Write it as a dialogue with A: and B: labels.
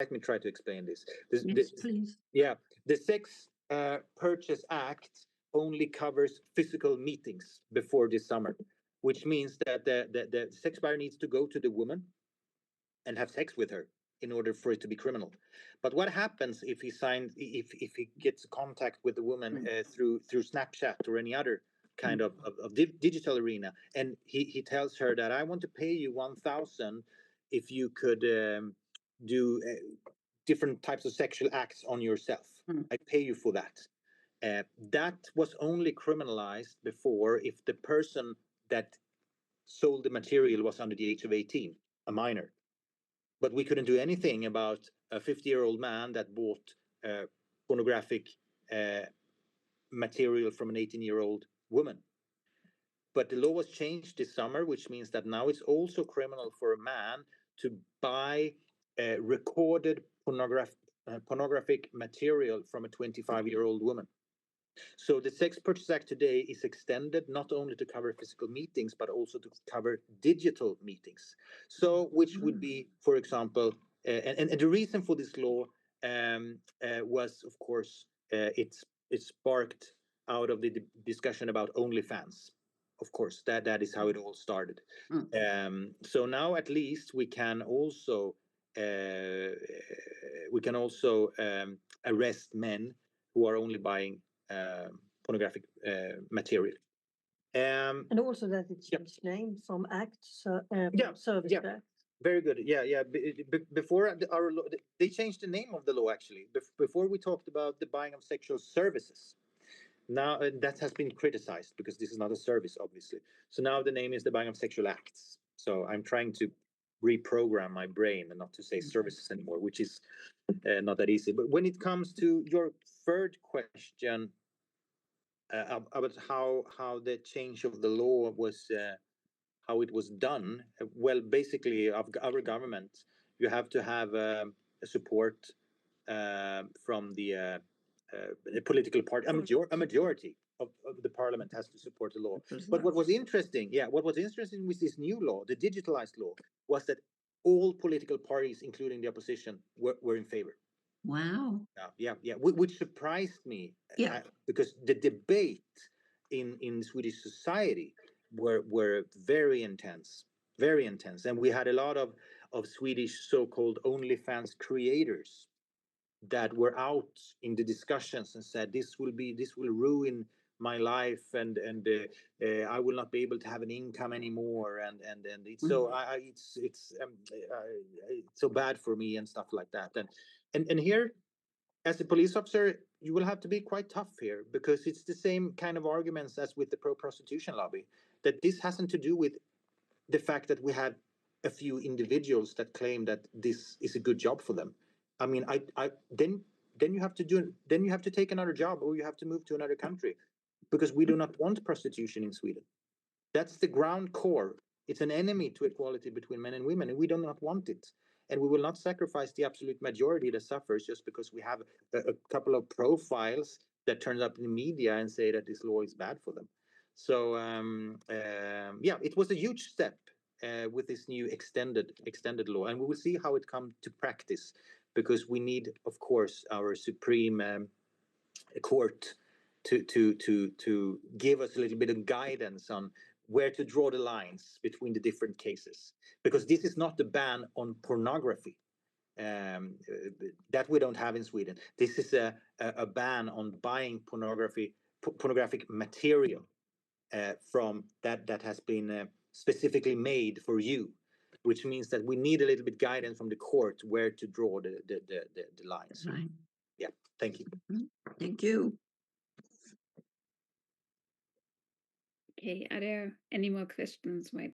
A: let me try to explain this.
B: Yes, please.
A: Yeah, the Sex Purchase Act only covers physical meetings before this summer, which means that the sex buyer needs to go to the woman and have sex with her in order for it to be criminal. But what happens if he gets contact with the woman through Snapchat or any other kind of digital arena, and he tells her that I want to pay you 1,000 if you could do different types of sexual acts on yourself. I pay you for that. That was only criminalized before if the person that sold the material was under the age of 18, a minor. But we couldn't do anything about a 50-year-old man that bought pornographic material from an 18-year-old woman. But the law was changed this summer, which means that now it's also criminal for a man to buy recorded pornographic material from a 25-year-old woman. So the Sex Purchase Act today is extended not only to cover physical meetings, but also to cover digital meetings. So which would be, for example, and the reason for this law was, of course, it sparked out of the discussion about OnlyFans. Of course, that is how it all started. So now at least we can also arrest men who are only buying pornographic material.
B: And also that it changed name from act service to act.
A: Very good. Yeah. Before they changed the name of the law actually. Before we talked about the buying of sexual services. Now that has been criticized because this is not a service, obviously. So now the name is the buying of sexual acts. So I'm trying to reprogram my brain and not to say services anymore, which is not that easy. But when it comes to your third question about how the change of the law was, how it was done, well, basically, our government, you have to have a support from the political party. A majority of the parliament has to support the law. But what was interesting with this new law, the digitalized law, was that all political parties, including the opposition, were in favor.
B: Wow.
A: Yeah. Which surprised me. Because the debate in Swedish society were very intense, and we had a lot of Swedish so-called OnlyFans creators that were out in the discussions and said this will ruin my life, and I will not be able to have an income anymore, and it's it's so bad for me and stuff like that. And here, as a police officer, you will have to be quite tough here, because it's the same kind of arguments as with the pro-prostitution lobby, that this hasn't to do with the fact that we had a few individuals that claim that this is a good job for them. I mean, then you have to take another job, or you have to move to another country, because we do not want prostitution in Sweden. That's the ground core. It's an enemy to equality between men and women, and we do not want it. And we will not sacrifice the absolute majority that suffers just because we have a couple of profiles that turn up in the media and say that this law is bad for them. So it was a huge step with this new extended law, and we will see how it comes to practice, because we need, of course, our Supreme Court to give us a little bit of guidance on where to draw the lines between the different cases, because this is not a ban on pornography that we don't have in Sweden. This is a ban on buying pornographic material from that has been specifically made for you, which means that we need a little bit guidance from the court where to draw the lines.
B: Right.
A: Yeah, thank you.
B: Thank you.
C: Okay, are there any more questions?